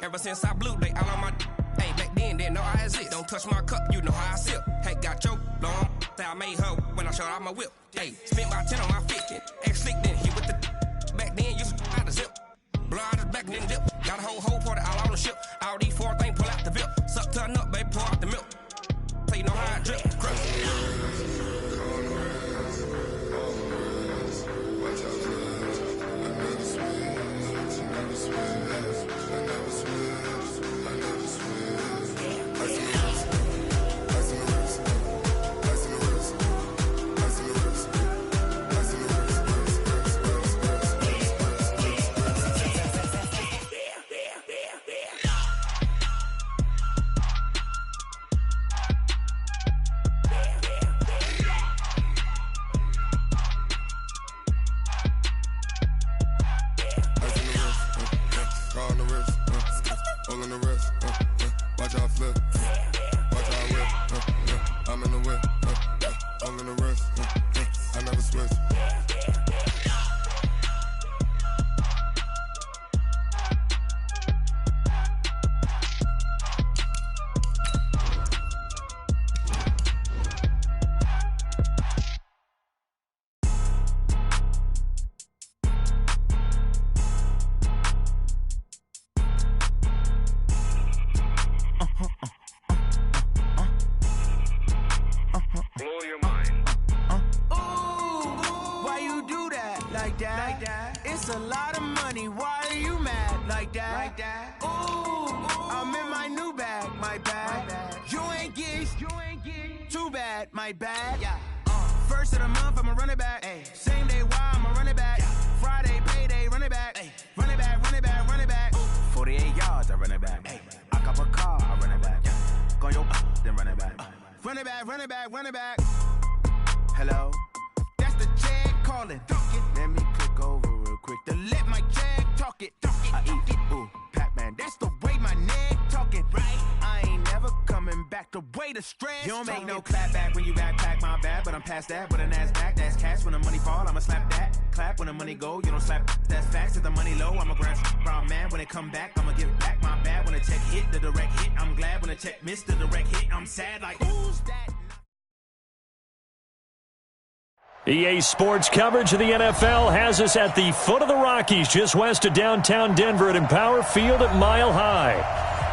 Ever since I blew, they all on my hey, back then, didn't know I exist. Don't touch my cup, you know how I sip. Hey, got your long, say I made her when I showed out my whip. Hey, spent my 10 on my 50. Ex-slick, then hit with the back then, used to out the zip. Blow out his back, then dip. Got a whole party all on the ship. All these four things, pull out the VIP. Suck to a nut, baby, pour out the milk. So you know how I drip. It's a lot of money, why are you mad like that? Ooh, I'm in my new bag, my bad. You ain't get too bad, my bad. First of the month, I'ma run it back. Same day, why I'ma run it back. Friday, payday, run it back. Run it back, run it back, run it back. 48 yards, I run it back. I cop a car, I run it back. Go your then run it back. Run it back, run it back, run it back. Hello? That's the check calling. Let me click over real quick to let my check talk it. I eat it, ooh, Pac-Man. That's the way my neck talking, right? I ain't never coming back the way the stress. You don't make no clap back when you backpack, my bad, but I'm past that. With a NASDAQ, that's cash. When the money fall, I'ma slap that. Clap when the money go, you don't slap. That's facts. If the money low, I'ma grab brown man. When it come back, I'ma give back my bad. When the check hit, the direct hit, I'm glad. When the check missed the direct hit, I'm sad like, who's that? EA Sports coverage of the NFL has us at the foot of the Rockies, just west of downtown Denver at Empower Field at Mile High.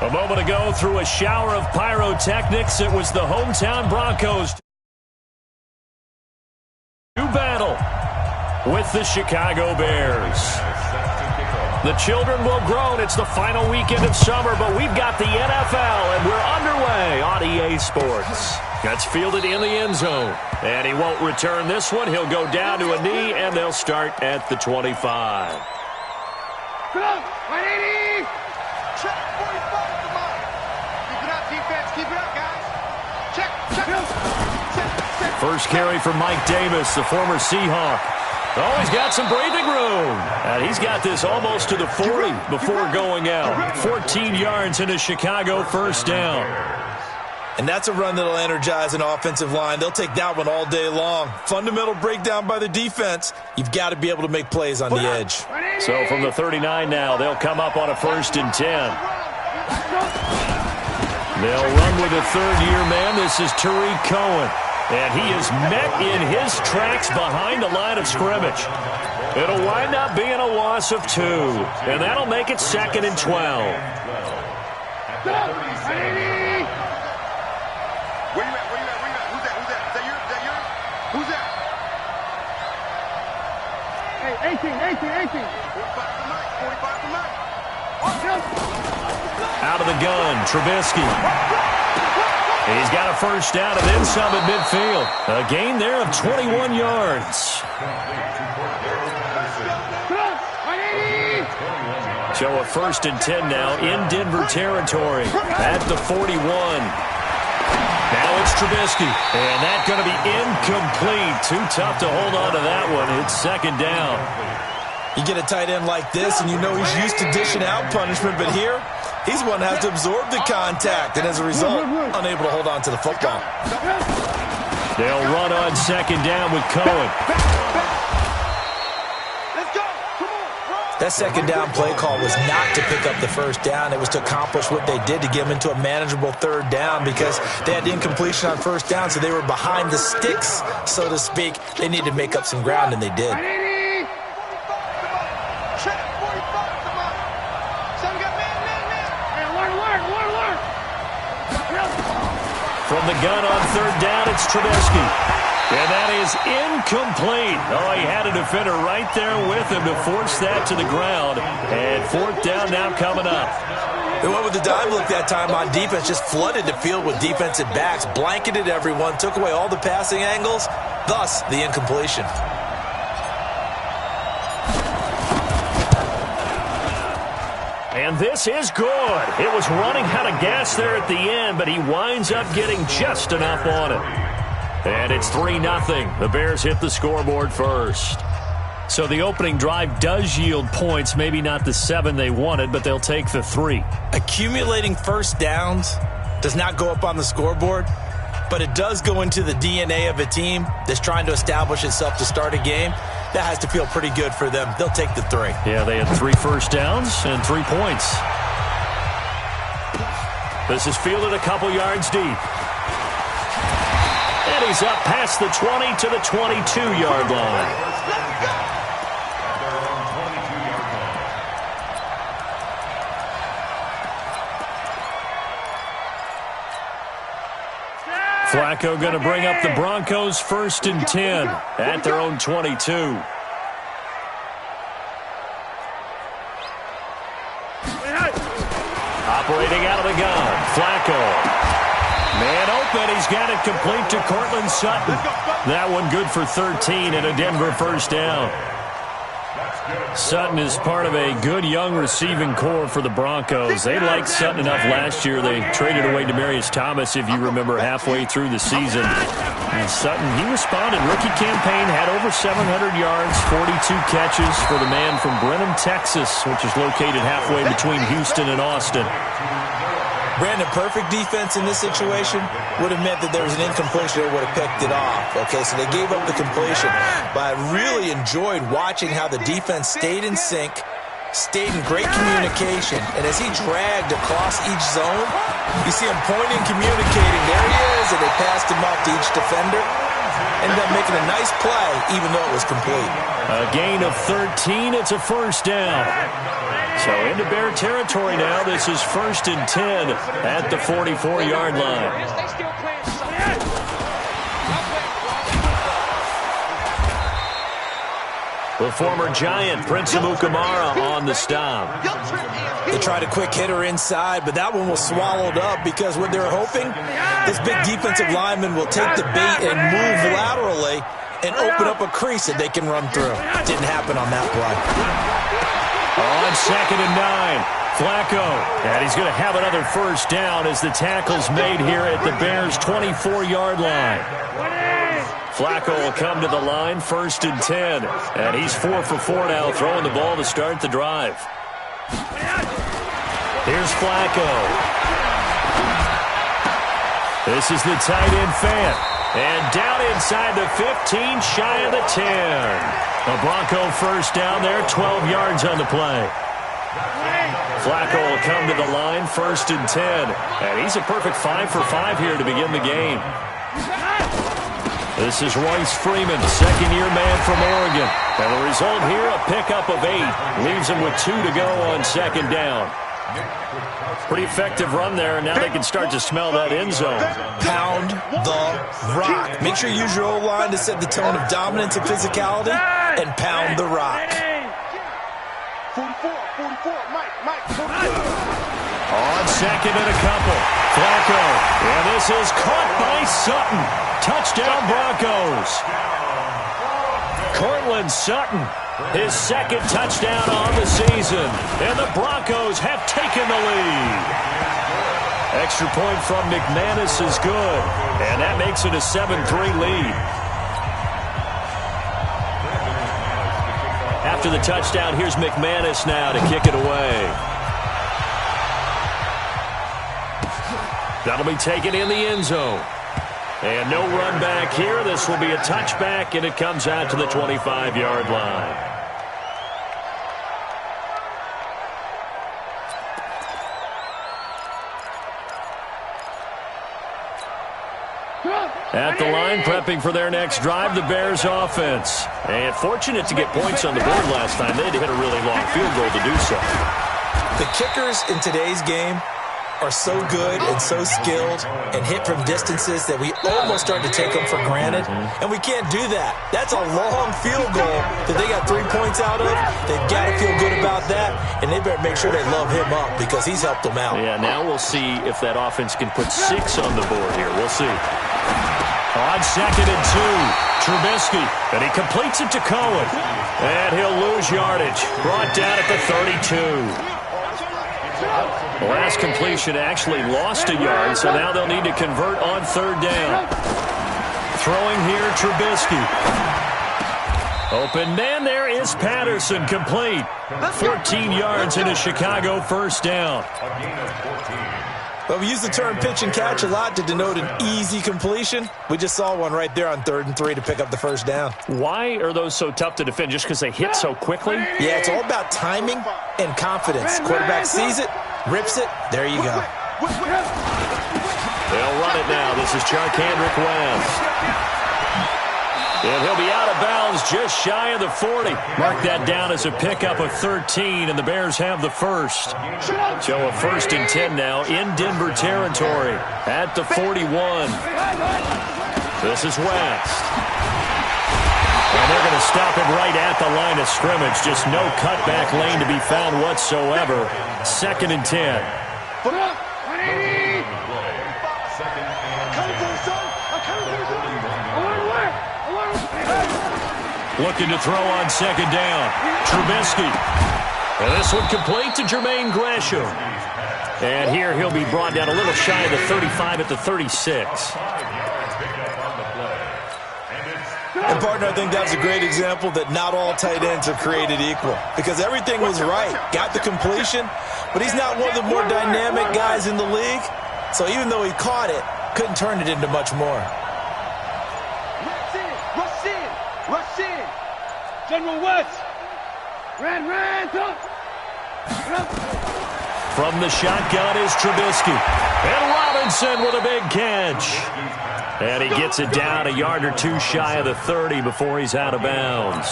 A moment ago, through a shower of pyrotechnics, it was the hometown Broncos to battle with the Chicago Bears. The children will groan. It's the final weekend of summer, but we've got the NFL, and we're underway on EA Sports. That's fielded in the end zone, and he won't return this one. He'll go down to a knee, and they'll start at the 25. Come on, 180! Check, 45, come on. Keep it up, defense, keep it up, guys. Check, check. First carry for Mike Davis, the former Seahawk. Oh, he's got some breathing room. And he's got this almost to the 40 before going out. 14 yards in a Chicago first down. And that's a run that'll energize an offensive line. They'll take that one all day long. Fundamental breakdown by the defense. You've got to be able to make plays on the edge. So from the 39 now, they'll come up on a 1st and 10. They'll run with a third-year man. This is Tariq Cohen. And he is met in his tracks behind the line of scrimmage. It'll wind up being a loss of 2. And that'll make it 2nd and 12. Where you at? Who's that? Is that you? Who's that? Hey, 18. 45 for Mike. Out of the gun, Trubisky. He's got a first down and then some at midfield. A gain there of 21 yards. So a 1st and 10 now in Denver territory at the 41. Now it's Trubisky, and that's going to be incomplete. Too tough to hold on to that one. It's 2nd down. You get a tight end like this, and you know he's used to dishing out punishment, but here, he's one that has to absorb the contact, and as a result, unable to hold on to the football. They'll run on 2nd down with Cohen. That second down play call was not to pick up the first down. It was to accomplish what they did, to get them into a manageable third down, because they had incompletion on first down, so they were behind the sticks, so to speak. They needed to make up some ground, and they did. From the gun on third down, it's Trubisky. And that is incomplete. Oh, he had a defender right there with him to force that to the ground. And fourth down now coming up. They went with the dive look that time on defense, just flooded the field with defensive backs, blanketed everyone, took away all the passing angles, thus the incompletion. And this is good. It was running out of gas there at the end, but he winds up getting just enough on it. And it's 3-0. The Bears hit the scoreboard first. So the opening drive does yield points, maybe not the 7 they wanted, but they'll take the 3. Accumulating first downs does not go up on the scoreboard, but it does go into the DNA of a team that's trying to establish itself to start a game. That has to feel pretty good for them. They'll take the 3. Yeah, they had 3 first downs and 3 points. This is fielded a couple yards deep. And he's up past the 20 to the 22-yard line. Flacco going to bring up the Broncos 1st and 10 at their own 22. Operating out of the gun, Flacco. Man open, he's got it complete to Cortland Sutton. That one good for 13 and a Denver first down. Sutton is part of a good young receiving core for the Broncos. They liked Sutton enough last year. They traded away Demaryius Thomas, if you remember, halfway through the season. And Sutton, he responded. Rookie campaign, had over 700 yards, 42 catches for the man from Brenham, Texas, which is located halfway between Houston and Austin. Brandon, perfect defense in this situation would have meant that there was an incompletion. They would have picked it off. Okay, so they gave up the completion. But I really enjoyed watching how the defense stayed in sync, stayed in great communication. And as he dragged across each zone, you see him pointing, communicating. There he is, and they passed him off to each defender. Ended up making a nice play, even though it was complete. A gain of 13. It's a first down. So into Bear territory now. This is 1st and 10 at the 44-yard line. The former Giant, Prince Amukamara, on the stop. They tried a quick hitter inside, but that one was swallowed up because what they're hoping, this big defensive lineman will take the bait and move laterally and open up a crease that they can run through. Didn't happen on that play. On 2nd and 9, Flacco. And he's going to have another first down as the tackle's made here at the Bears' 24-yard line. Flacco will come to the line, 1st and 10. And he's 4 for 4 now, throwing the ball to start the drive. Here's Flacco. This is the tight end fan. And down inside the 15, shy of the 10. A Bronco first down there, 12 yards on the play. Flacco will come to the line, 1st and 10. And he's a perfect 5 for 5 here to begin the game. This is Royce Freeman, second-year man from Oregon. And the result here, a pickup of 8. Leaves him with 2 to go on 2nd down. Pretty effective run there, and now they can start to smell that end zone. Pound the rock. Make sure you use your O-line to set the tone of dominance and physicality, and pound the rock. 44, Mike, 44. On 2nd and a couple. Flacco. And this is caught by Sutton. Touchdown Broncos. Cortland Sutton, his 2nd touchdown on the season. And the Broncos have taken the lead. Extra point from McManus is good. And that makes it a 7-3 lead. After the touchdown, here's McManus now to kick it away. That'll be taken in the end zone. And no run back here. This will be a touchback, and it comes out to the 25-yard line. At the line, prepping for their next drive, the Bears offense. And fortunate to get points on the board last time. They had to hit a really long field goal to do so. The kickers in today's game are so good and so skilled and hit from distances that we almost start to take them for granted, and we can't do that. That's a long field goal that they got 3 points out of. They've got to feel good about that, and they better make sure they love him up because he's helped them out. Yeah, now we'll see if that offense can put 6 on the board here. We'll see. On 2nd and 2, Trubisky, and he completes it to Cohen. And he'll lose yardage. Brought down at the 32. The last completion actually lost a yard, so now they'll need to convert on 3rd down. Throwing here, Trubisky. Open man, there is Patterson, complete. 14 yards in a Chicago 1st down. But we use the term pitch and catch a lot to denote an easy completion. We just saw one right there on 3rd and 3 to pick up the 1st down. Why are those so tough to defend? Just because they hit so quickly? Yeah, it's all about timing and confidence. Quarterback sees it, rips it, there you go. They'll run it now. This is Charkandrick West. And he'll be out of bounds just shy of the 40. Mark that down as a pickup of 13, and the Bears have the 1st. So a 1st and 10 now in Denver territory at the 41. This is West. And they're going to stop him right at the line of scrimmage. Just no cutback lane to be found whatsoever. 2nd and 10. Looking to throw on 2nd down. Trubisky. And this one complete to Jermaine Gresham. And here he'll be brought down a little shy of the 35 at the 36. And, partner, I think that's a great example that not all tight ends are created equal. Because everything was right. Got the completion, but he's not one of the more dynamic guys in the league. So even though he caught it, couldn't turn it into much more. Rush in. General West. Ran. From the shotgun is Trubisky. And Robinson with a big catch. And he gets it down a yard or 2 shy of the 30 before he's out of bounds.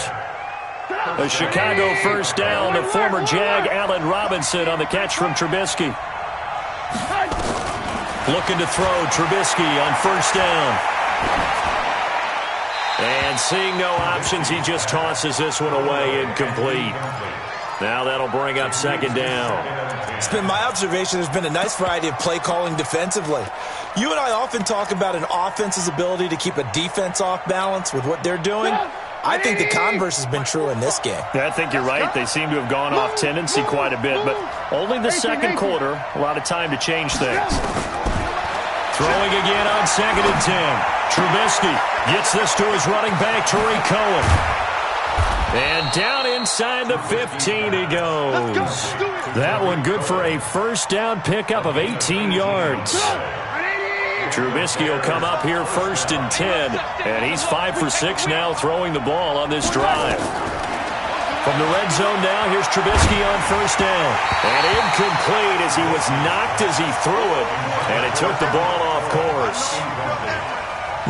A Chicago 1st down. The former Jag, Allen Robinson, on the catch from Trubisky. Looking to throw, Trubisky on 1st down. And seeing no options, he just tosses this one away, incomplete. Now that'll bring up 2nd down. It's been my observation there's been a nice variety of play calling defensively. You and I often talk about an offense's ability to keep a defense off balance with what they're doing. I think the converse has been true in this game. Yeah, I think you're right. They seem to have gone off tendency quite a bit, but only the 2nd quarter. A lot of time to change things. Throwing again on 2nd and 10. Trubisky gets this to his running back, Tariq Cohen. And down inside the 15 he goes. That one good for a 1st down pickup of 18 yards. Trubisky will come up here 1st and 10. And he's 5 for 6 now throwing the ball on this drive. From the red zone now, here's Trubisky on 1st down. And incomplete as he was knocked as he threw it. And it took the ball off course.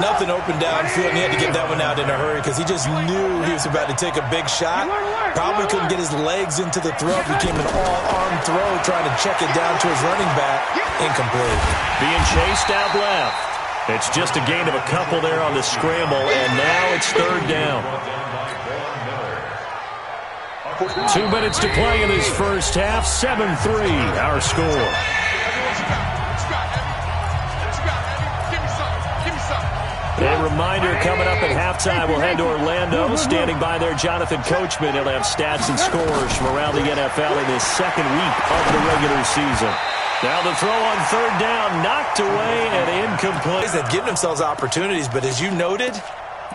Nothing open downfield, and he had to get that one out in a hurry because he just knew he was about to take a big shot. Probably couldn't get his legs into the throw. Became an all-arm throw trying to check it down to his running back. Incomplete. Being chased out left. It's just a gain of a couple there on the scramble, and now it's 3rd down. 2 minutes to play in this 1st half. 7-3, our score. A reminder, coming up at halftime, we'll head to Orlando. Standing by there, Jonathan Coachman. He'll have stats and scores from around the NFL in his 2nd week of the regular season. Now the throw on 3rd down, knocked away and incomplete. They've given themselves opportunities, but as you noted,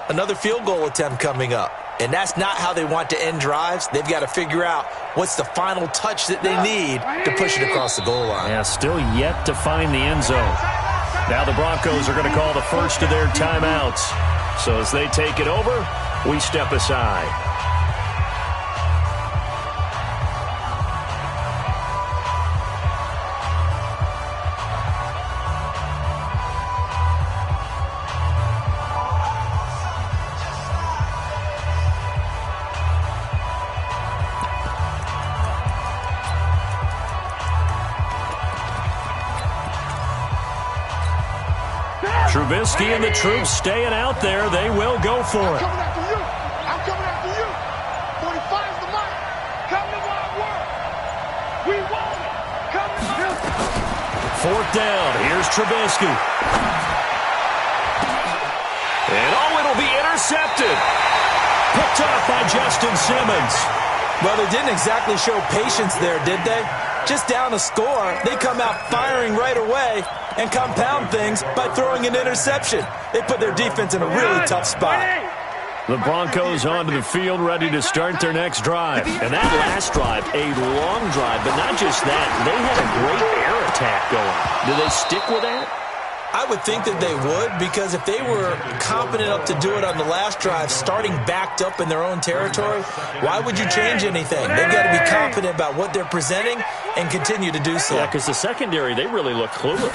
another field goal attempt coming up. And that's not how they want to end drives. They've got to figure out what's the final touch that they need to push it across the goal line. Yeah, still yet to find the end zone. Now the Broncos are going to call the first of their timeouts. So as they take it over, we step aside. Trubisky and the troops staying out there. They will go for it. I'm coming after you. I'm coming after you. 45's the mark. Come to my work. We want it. Come to my work. Fourth down. Here's Trubisky. And it'll be intercepted. Picked up by Justin Simmons. Well, they didn't exactly show patience there, did they? Just down a score, they come out firing right away and compound things by throwing an interception. They put their defense in a really tough spot. The Broncos onto the field, ready to start their next drive. And that last drive, a long drive, but not just that. They had a great air attack going. Do they stick with that? I would think that they would, because if they were confident enough to do it on the last drive, starting backed up in their own territory, why would you change anything? They've got to be confident about what they're presenting and continue to do so. Yeah, because the secondary, they really look clueless.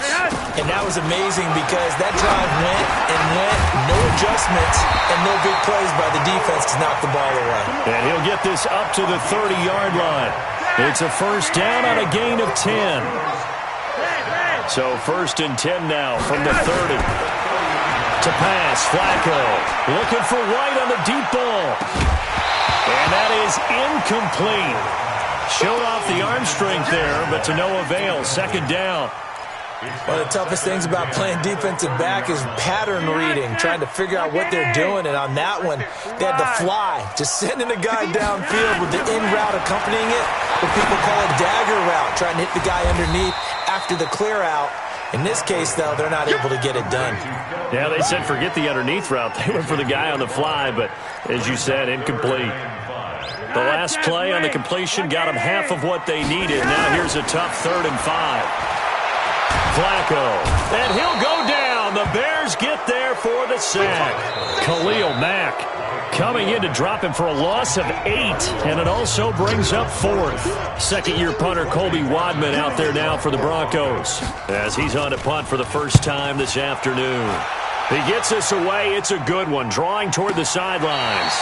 And that was amazing because that drive went and went, no adjustments, and no big plays by the defense to knock the ball away. And he'll get this up to the 30-yard line. It's a first down on a gain of 10. So 1st and 10 now from the 30. To pass, Flacco. Looking for White on the deep ball. And that is incomplete. Showed off the arm strength there, but to no avail. 2nd down. One of the toughest things about playing defensive back is pattern reading, trying to figure out what they're doing. And on that one, they had the fly, just sending a guy downfield with the in route accompanying it, what people call a dagger route, trying to hit the guy underneath after the clear out. In this case, though, they're not able to get it done. Yeah, they said forget the underneath route. They went for the guy on the fly, but as you said, incomplete. The last play on the completion got them half of what they needed. Now here's a tough 3rd and 5. Flacco, and he'll go down. The Bears get there for the sack. Khalil Mack coming in to drop him for a loss of 8, and it also brings up 4th. 2nd-year punter Colby Wadman out there now for the Broncos as he's on to punt for the first time this afternoon. He gets us away. It's a good one, drawing toward the sidelines.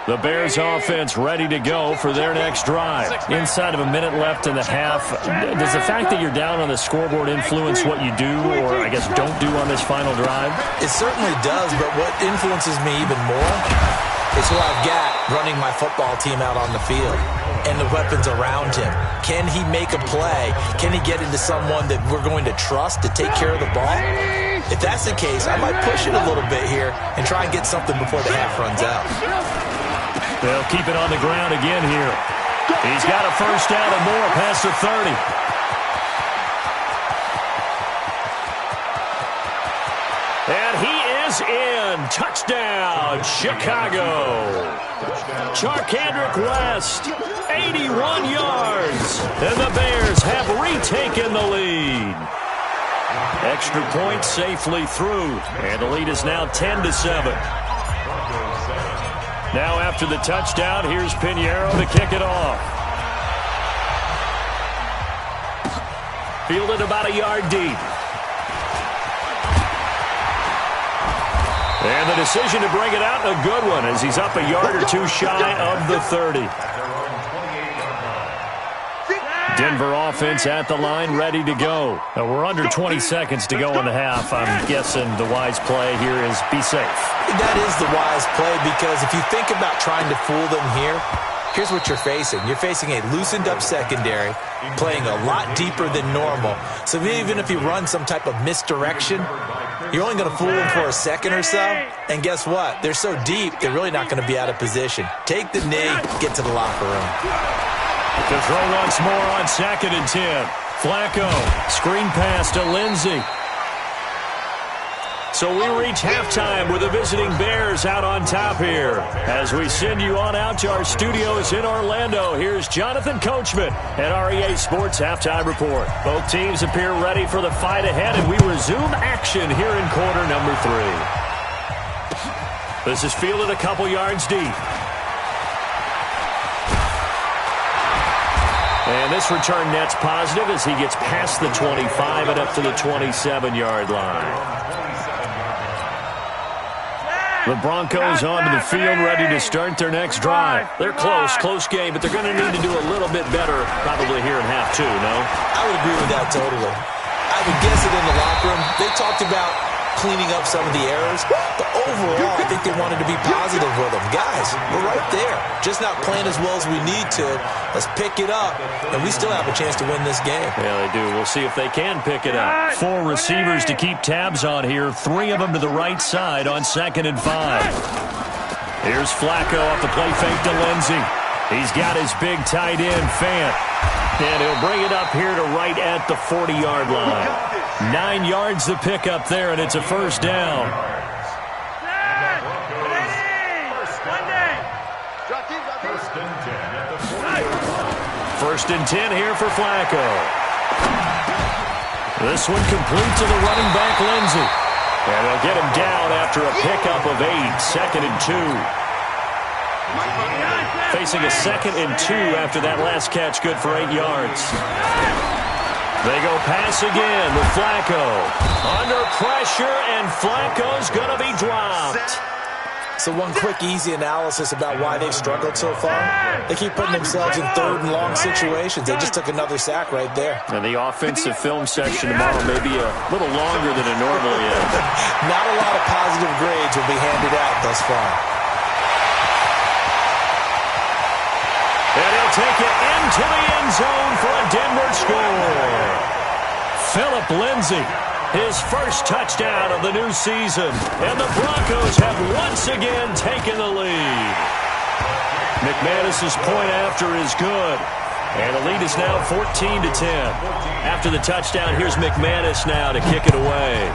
The Bears offense ready to go for their next drive. Inside of a minute left in the half, does the fact that you're down on the scoreboard influence what you do, or I guess don't do on this final drive? It certainly does, but what influences me even more is who I've got running my football team out on the field and the weapons around him. Can he make a play? Can he get into someone that we're going to trust to take care of the ball? If that's the case, I might push it a little bit here and try and get something before the half runs out. They'll keep it on the ground again here. He's got a first down and more past the 30. And he is in. Touchdown, Chicago. Charkandrick West, 81 yards. And the Bears have retaken the lead. Extra point safely through. And the lead is now 10-7. Now after the touchdown, here's Pinheiro to kick it off. Fielded about a yard deep. And the decision to bring it out, a good one, as he's up a yard or two shy of the 30. Denver offense at the line, ready to go. Now we're under 20 seconds to go in the half. I'm guessing the wise play here is be safe. That is the wise play, because if you think about trying to fool them here, here's what you're facing. You're facing a loosened up secondary, playing a lot deeper than normal. So even if you run some type of misdirection, you're only going to fool them for a second or so. And guess what? They're so deep, they're really not going to be out of position. Take the knee, get to the locker room. To throw once more on 2nd and 10. Flacco, screen pass to Lindsey. So we reach halftime with the visiting Bears out on top here. As we send you on out to our studios in Orlando, here's Jonathan Coachman at REA Sports Halftime Report. Both teams appear ready for the fight ahead, and we resume action here in quarter number 3. This is fielded a couple yards deep. And this return net's positive as he gets past the 25 and up to the 27-yard line. The Broncos onto the field, ready to start their next drive. They're close game, but they're going to need to do a little bit better probably here in half 2, no? I would agree with that totally. I would guess it in the locker room. They talked about cleaning up some of the errors, but overall, I think they wanted to be positive with them. Guys, we're right there. Just not playing as well as we need to. Let's pick it up, and we still have a chance to win this game. Yeah, they do. We'll see if they can pick it up. 4 receivers to keep tabs on here. 3 of them to the right side on 2nd and 5. Here's Flacco off the play fake to Lindsey. He's got his big tight end, Fant. And he'll bring it up here to right at the 40-yard line. 9 yards to pick up there, and it's a first down. First and 10 here for Flacco. This one complete to the running back, Lindsey. And they'll get him down after a pickup of 8, 2nd and 2. Facing a 2nd and 2 after that last catch, good for 8 yards. They go pass again with Flacco. Under pressure, and Flacco's going to be dropped. So one quick, easy analysis about why they've struggled so far. They keep putting themselves in 3rd and long situations. They just took another sack right there. And the offensive film section tomorrow may be a little longer than it normally is. Not a lot of positive grades will be handed out thus far. And he'll take it into the end zone for a Denver score. Phillip Lindsay, his first touchdown of the new season. And the Broncos have once again taken the lead. McManus's point after is good. And the lead is now 14-10. After the touchdown, here's McManus now to kick it away.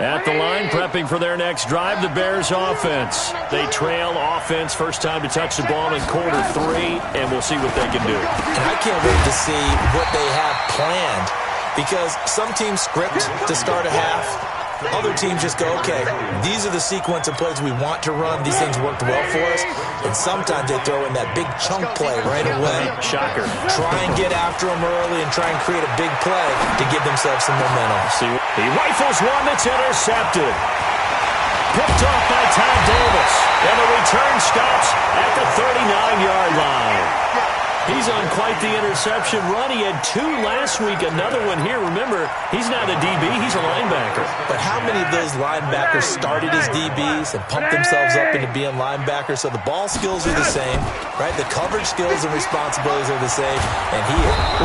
At the line, prepping for their next drive, the Bears offense. They trail offense, first time to touch the ball in quarter 3, and we'll see what they can do. And I can't wait to see what they have planned, because some teams script to start a half. Other teams just go, okay, these are the sequence of plays we want to run. These things worked well for us. And sometimes they throw in that big chunk play right away. Shocker. Try and get after them early and try and create a big play to give themselves some momentum. See, he rifles one that's intercepted. Picked off by Todd Davis. And the return stops at the 39-yard line. He's on quite the interception run. He had 2 last week, another one here. Remember, he's not a DB, he's a linebacker. But how many of those linebackers started as DBs and pumped themselves up into being linebackers? So the ball skills are the same, right? The coverage skills and responsibilities are the same. And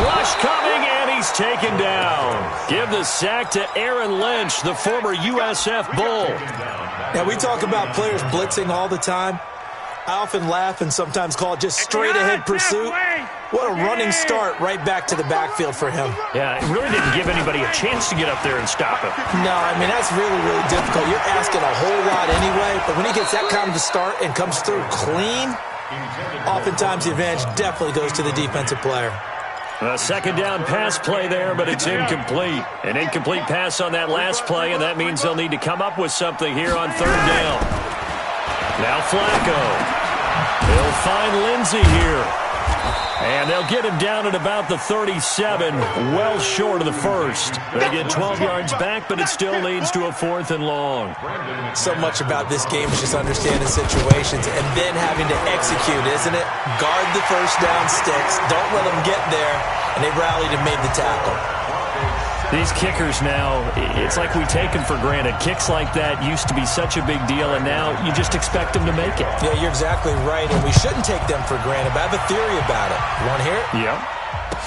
rush coming, and he's taken down. Give the sack to Aaron Lynch, the former USF Bull. Now, we talk about players blitzing all the time. I often laugh and sometimes call it just straight-ahead pursuit. What a running start right back to the backfield for him. Yeah, it really didn't give anybody a chance to get up there and stop him. No, I mean, that's really, really difficult. You're asking a whole lot anyway, but when he gets that kind of a start and comes through clean, oftentimes the advantage definitely goes to the defensive player. A 2nd down pass play there, but it's incomplete. An incomplete pass on that last play, and that means they'll need to come up with something here on 3rd down. Now Flacco. They'll find Lindsey here. And they'll get him down at about the 37, well short of the first. They get 12 yards back, but it still leads to a 4th and long. So much about this game is just understanding situations and then having to execute, isn't it? Guard the first down sticks. Don't let them get there. And they rallied and made the tackle. These kickers now, it's like we take them for granted. Kicks like that used to be such a big deal, and now you just expect them to make it. Yeah, you're exactly right, and we shouldn't take them for granted, but I have a theory about it. You want to hear it? Yeah.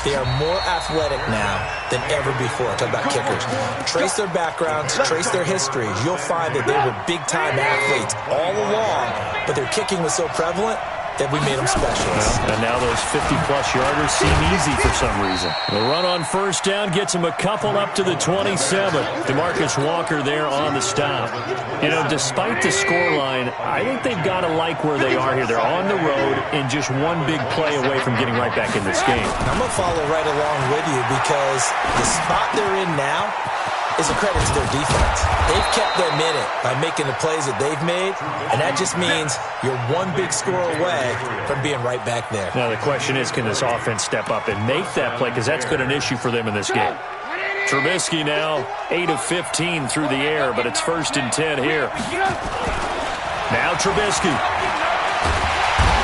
They are more athletic now than ever before. Talk about kickers. Trace their backgrounds, trace their histories. You'll find that they were big-time athletes all along, but their kicking was so prevalent that we made them specialists. And now those 50-plus yarders seem easy for some reason. The run on first down gets them a couple up to the 27. DeMarcus Walker there on the stop. You know, despite the scoreline, I think they've got to like where they are here. They're on the road and just one big play away from getting right back in this game. I'm going to follow right along with you because the spot they're in now is a credit to their defense. They've kept them in it by making the plays that they've made, and that just means you're one big score away from being right back there. Now the question is, can this offense step up and make that play, because that's been an issue for them in this game. Trubisky now 8 of 15 through the air, but it's 1st and 10 here. Now Trubisky.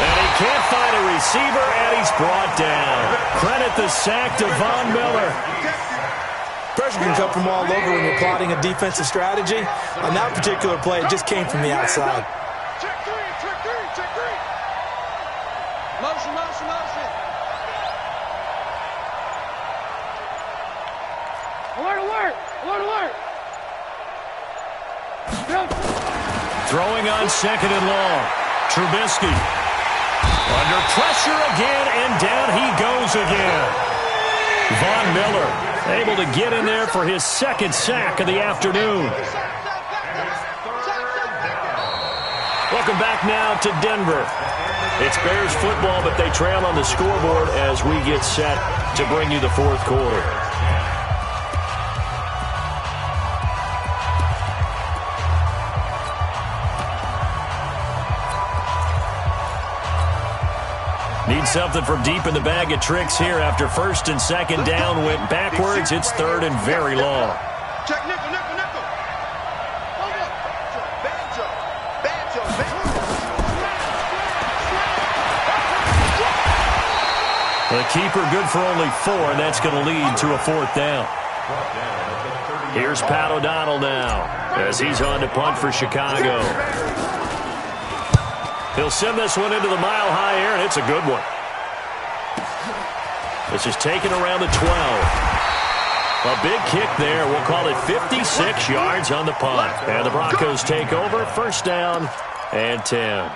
And he can't find a receiver, and he's brought down. Credit the sack to Von Miller. Pressure can come from all over when you're plotting a defensive strategy. On that particular play, it just came from the outside. Check three, check three, check three. Motion, motion, motion. Alert, alert, alert, alert. Throwing on 2nd and long. Trubisky. Under pressure again, and down he goes again. Von Miller able to get in there for his 2nd sack of the afternoon. Welcome back now to Denver. It's Bears football, but they trail on the scoreboard as we get set to bring you the 4th quarter. Need something from deep in the bag of tricks here after 1st and 2nd down went backwards. It's 3rd and very long. Check nickel, nickel, nickel. Hold up. Banjo, banjo, banjo. The keeper good for only 4, and that's going to lead to a 4th down. Here's Pat O'Donnell now as he's on to punt for Chicago. He'll send this one into the mile-high air, and it's a good one. This is taken around the 12. A big kick there. We'll call it 56 yards on the punt. And the Broncos take over. 1st down and 10.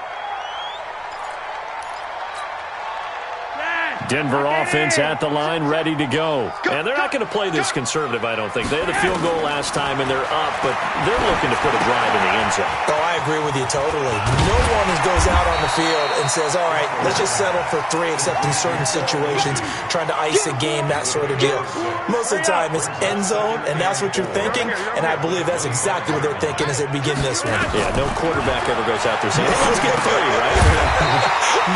Denver offense at the line, ready to go. And they're not going to play this conservative, I don't think. They had the field goal last time, and they're up, but they're looking to put a drive in the end zone. Oh, I agree with you totally. No one goes out on the field and says, all right, let's just settle for 3, except in certain situations, trying to ice a game, that sort of deal. Most of the time, it's end zone, and that's what you're thinking, and I believe that's exactly what they're thinking as they begin this one. Yeah, no quarterback ever goes out there saying, let's get 3, right?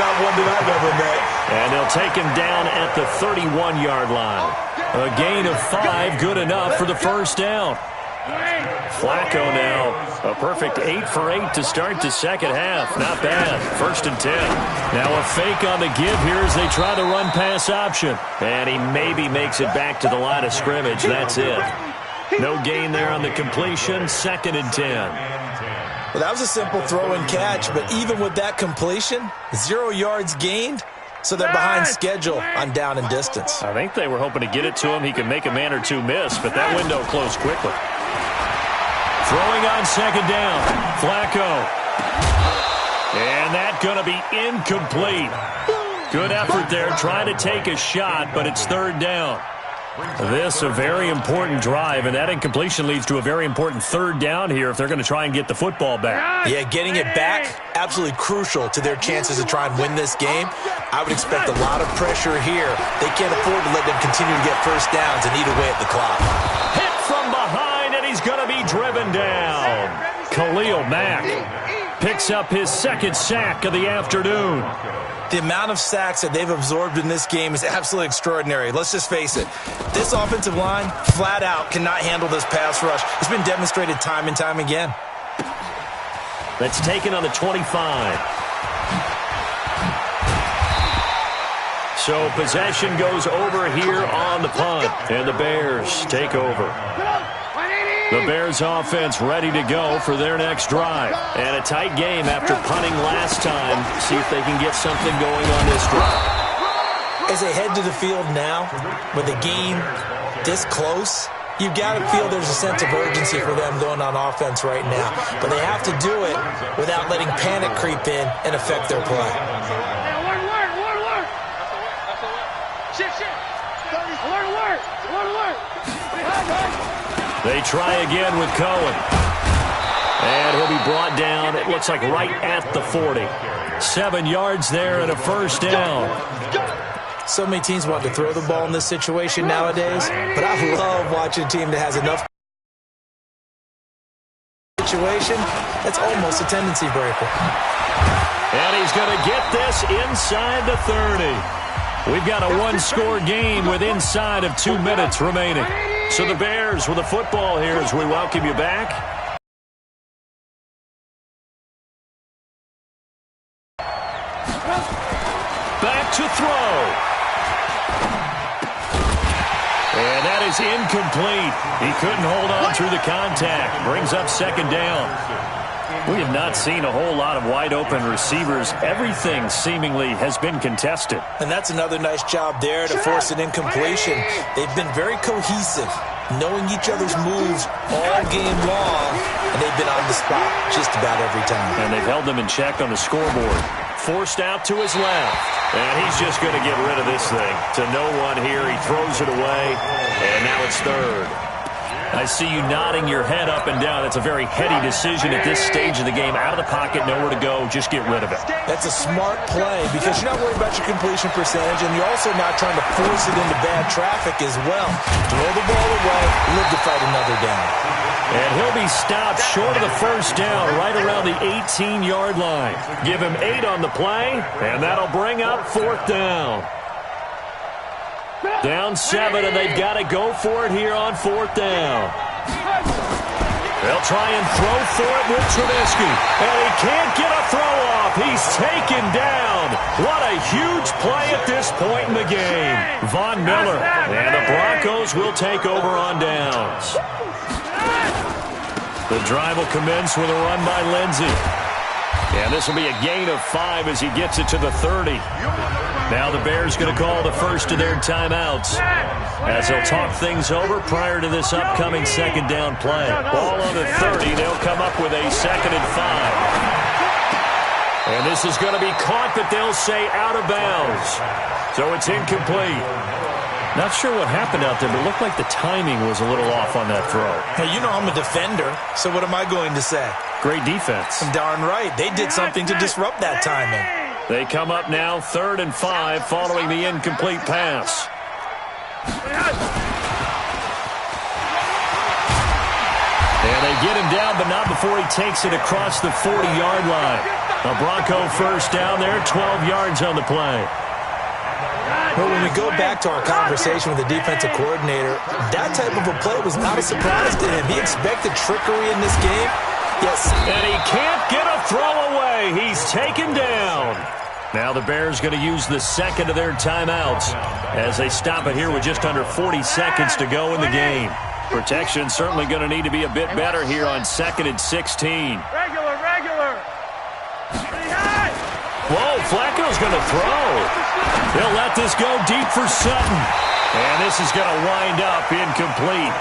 Not one that I've ever met. And they'll take him down at the 31-yard line. A gain of 5, good enough for the 1st down. Flacco now, a perfect 8 for 8 to start the 2nd half. Not bad. 1st and 10. Now a fake on the give here as they try the run-pass option. And he maybe makes it back to the line of scrimmage. That's it. No gain there on the completion. 2nd and 10. Well, that was a simple throw and catch, but even with that completion, 0 yards gained. So they're behind schedule on down and distance. I think they were hoping to get it to him. He could make a man or 2 miss, but that window closed quickly. Throwing on 2nd down. Flacco. And that's going to be incomplete. Good effort there, trying to take a shot, but it's 3rd down. This a very important drive, and that incompletion leads to a very important 3rd down here if they're going to try and get the football back. Yeah, getting it back, absolutely crucial to their chances to try and win this game. I would expect a lot of pressure here. They can't afford to let them continue to get 1st downs and eat away at the clock. Hit from behind, and he's going to be driven down. Khalil Mack picks up his 2nd sack of the afternoon. The amount of sacks that they've absorbed in this game is absolutely extraordinary. Let's just face it. This offensive line, flat out, cannot handle this pass rush. It's been demonstrated time and time again. That's taken on the 25. So possession goes over here on the punt, and the Bears take over. The Bears offense ready to go for their next drive. And a tight game after punting last time. See if they can get something going on this drive. as they head to the field now, with the game this close, you've got to feel there's a sense of urgency for them going on offense right now. But they have to do it without letting panic creep in and affect their play. They try again with Cohen. And he'll be brought down, it looks like right at the 40. 7 yards there and a first down. So many teams want to throw the ball in this situation nowadays, but I love watching a team that has enough situation that's almost a tendency breaker. And he's going to get this inside the 30. We've got a one-score game with inside of 2 minutes remaining. So the Bears with the football here as we welcome you back. Back to throw. And that is incomplete. He couldn't hold on through the contact. Brings up second down. We have not seen a whole lot of wide-open receivers. Everything seemingly has been contested. And that's another nice job there to force an incompletion. They've been very cohesive, knowing each other's moves all game long, and they've been on the spot just about every time. And they've held them in check on the scoreboard. Forced out to his left. And he's just going to get rid of this thing. To no one here. He throws it away. And now it's third. I see you nodding your head up and down. It's a very heady decision at this stage of the game. Out of the pocket, nowhere to go. Just get rid of it. That's a smart play because you're not worried about your completion percentage, and you're also not trying to force it into bad traffic as well. Throw the ball away, live to fight another down. And he'll be stopped short of the first down right around the 18-yard line. Give him 8 on the play, and that'll bring up fourth down. Down 7, and they've got to go for it here on fourth down. They'll try and throw for it with Trubisky, and he can't get a throw off. He's taken down. What a huge play at this point in the game. Von Miller, and the Broncos will take over on downs. The drive will commence with a run by Lindsey. And this will be a gain of 5 as he gets it to the 30. Now the Bears going to call the first of their timeouts as they'll talk things over prior to this upcoming second down play. Ball on the 30. They'll come up with a 2nd and 5. And this is going to be caught, but they'll say out of bounds. So it's incomplete. Not sure what happened out there, but it looked like the timing was a little off on that throw. Hey, you know I'm a defender, so what am I going to say? Great defense. Darn right. They did something to disrupt that timing. They come up now 3rd and 5 following the incomplete pass. And they get him down, but not before he takes it across the 40-yard line. A Bronco first down there, 12 yards on the play. Well, when we go back to our conversation with the defensive coordinator, that type of a play was not a surprise to him. He expected trickery in this game. Yes. And he can't get a throw away. He's taken down. Now the Bears going to use the second of their timeouts as they stop it here with just under 40 seconds to go in the game. Protection certainly going to need to be a bit better here on 2nd and 16. Regular. Whoa, Flacco's going to throw. He'll let this go deep for Sutton. And this is going to wind up incomplete.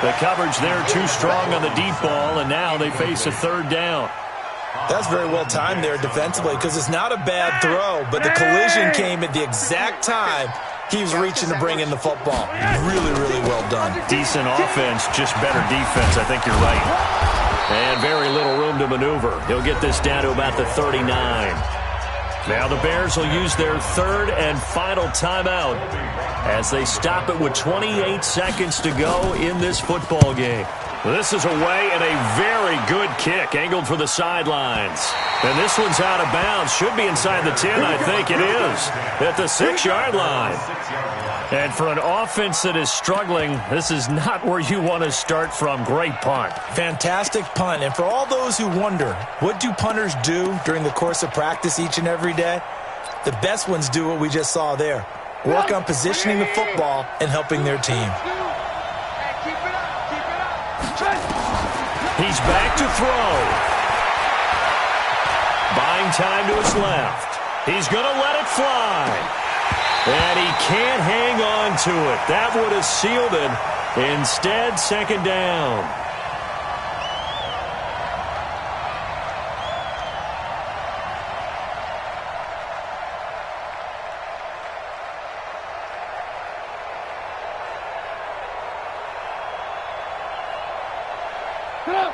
The coverage there too strong on the deep ball, and now they face a 3rd down. That's very well timed there defensively because it's not a bad throw, but the collision came at the exact time he was reaching to bring in the football. Really, really well done. Decent offense, just better defense. I think you're right. And very little room to maneuver. He'll get this down to about the 39. Now the Bears will use their 3rd and final timeout as they stop it with 28 seconds to go in this football game. This is away and a very good kick angled for the sidelines. And this one's out of bounds. Should be inside the 10, I think it is, at the 6-yard line. And for an offense that is struggling, this is not where you want to start from. Great punt. Fantastic punt. And for all those who wonder, what do punters do during the course of practice each and every day? The best ones do what we just saw there. Work on positioning the football and helping their team. He's back to throw. Buying time to his left. He's going to let it fly. And he can't hang on to it. That would have sealed it. Instead, second down.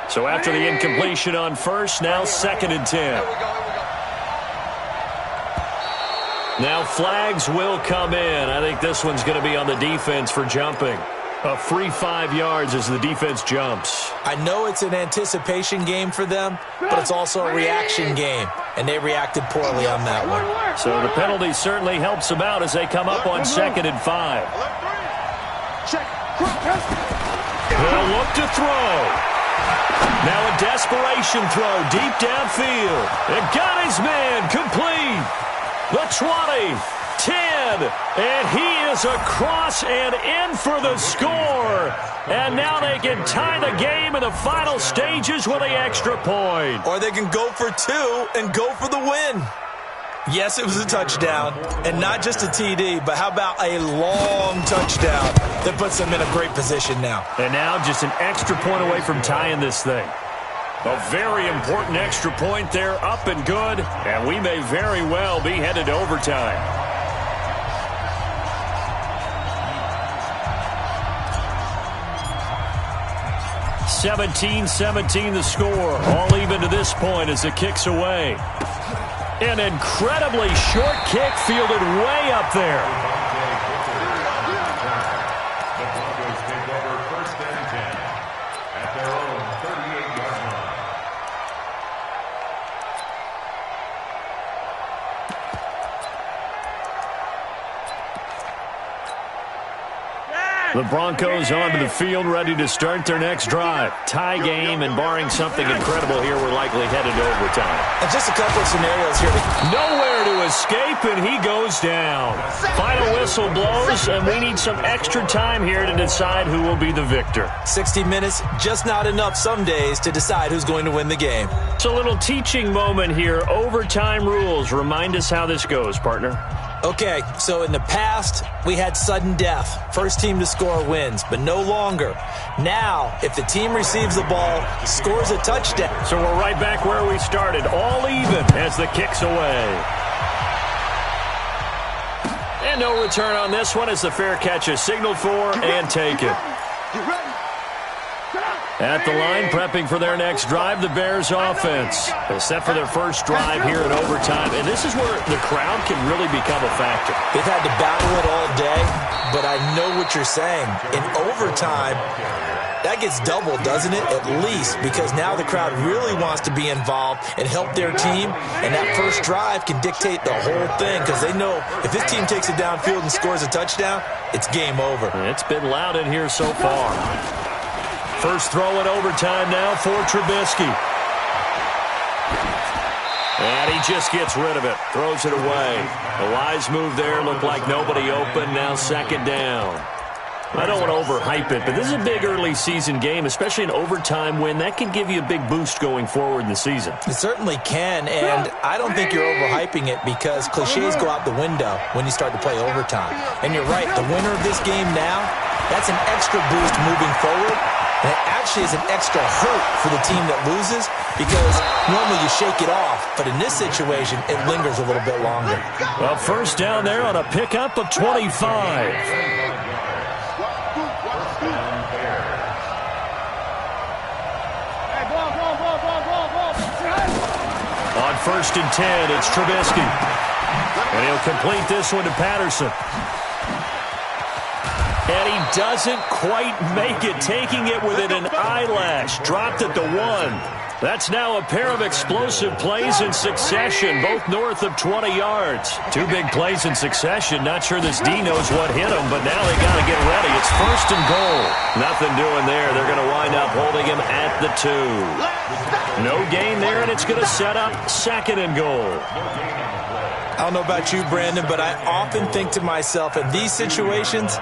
So after the incompletion on first, now second and 10. Now flags will come in. I think this one's going to be on the defense for jumping. A free 5 yards as the defense jumps. I know it's an anticipation game for them, but it's also a reaction game, and they reacted poorly on that one. So the penalty certainly helps them out as they come up on second and 5. They'll look to throw. Now a desperation throw deep downfield. It got his man complete. The 20, 10, and he is across and in for the score. And now they can tie the game in the final stages with the extra point. Or they can go for 2 and go for the win. Yes, it was a touchdown, and not just a TD, but how about a long touchdown that puts them in a great position now. And now just an extra point away from tying this thing. A very important extra point there, up and good, and we may very well be headed to overtime. (17-17) the score, all even to this point as the kick's away. An incredibly short kick fielded way up there. The Broncos take over first and 10 at their own 38-yard line. The Broncos onto the field, ready to start their next drive. Tie game, and barring something incredible here, we're likely headed to overtime. And just a couple of scenarios here. Nowhere to escape, and he goes down. Final whistle blows, and we need some extra time here to decide who will be the victor. 60 minutes, just not enough some days to decide who's going to win the game. It's a little teaching moment here. Overtime rules. Remind us how this goes, partner. Okay, so in the past, we had sudden death. First team to score wins, but no longer. Now, if the team receives the ball, scores a touchdown. So we're right back where we started, all even as the kick's away. And no return on this one as the fair catch is signaled for and taken. At the line, prepping for their next drive, the Bears offense. They set for their first drive here in overtime, and this is where the crowd can really become a factor. They've had to battle it all day, but I know what you're saying. In overtime, that gets doubled, doesn't it? At least, because now the crowd really wants to be involved and help their team, and that first drive can dictate the whole thing because they know if this team takes it downfield and scores a touchdown, it's game over. It's been loud in here so far. First throw in overtime now for Trubisky. And he just gets rid of it. Throws it away. A wise move there. Looked like nobody open. Now second down. I don't want to overhype it, but this is a big early season game, especially an overtime win. That can give you a big boost going forward in the season. It certainly can, and I don't think you're overhyping it because cliches go out the window when you start to play overtime. And you're right, the winner of this game now, that's an extra boost moving forward. And it actually is an extra hurt for the team that loses because normally you shake it off. But in this situation, it lingers a little bit longer. Well, first down there on a pickup of 25. On first and 10, it's Trubisky. And he'll complete this one to Patterson. And he doesn't quite make it, taking it within an eyelash. Dropped at the 1. That's now a pair of explosive plays in succession, both north of 20 yards. Two big plays in succession. Not sure this D knows what hit him, but now they got to get ready. It's first and goal. Nothing doing there. They're going to wind up holding him at the 2. No gain there, and it's going to set up second and goal. I don't know about you, Brandon, but I often think to myself, in these situations,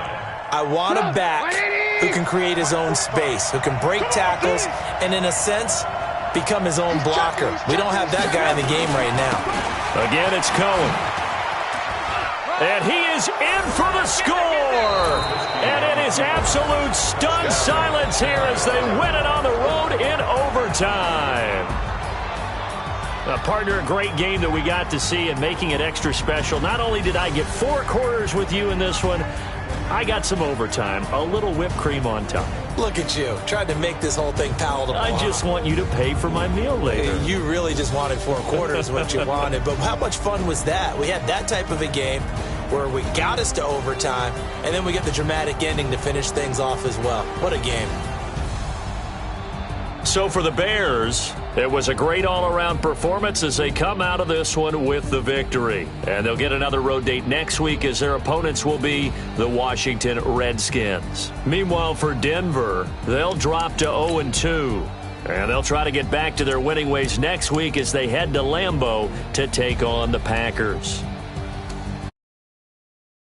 I want a back who can create his own space, who can break tackles, and in a sense, become his own blocker. We don't have that guy in the game right now. Again, it's Cohen. And he is in for the score. And it is absolute stunned silence here as they win it on the road in overtime. Partner, a great game that we got to see and making it extra special. Not only did I get 4 quarters with you in this one, I got some overtime, a little whipped cream on top. Look at you, tried to make this whole thing palatable. I just want you to pay for my meal later. You really just wanted 4 quarters what you wanted. But how much fun was that? We had that type of a game where we got us to overtime, and then we get the dramatic ending to finish things off as well. What a game. So for the Bears, it was a great all-around performance as they come out of this one with the victory. And they'll get another road date next week as their opponents will be the Washington Redskins. Meanwhile, for Denver, they'll drop to 0-2. And they'll try to get back to their winning ways next week as they head to Lambeau to take on the Packers.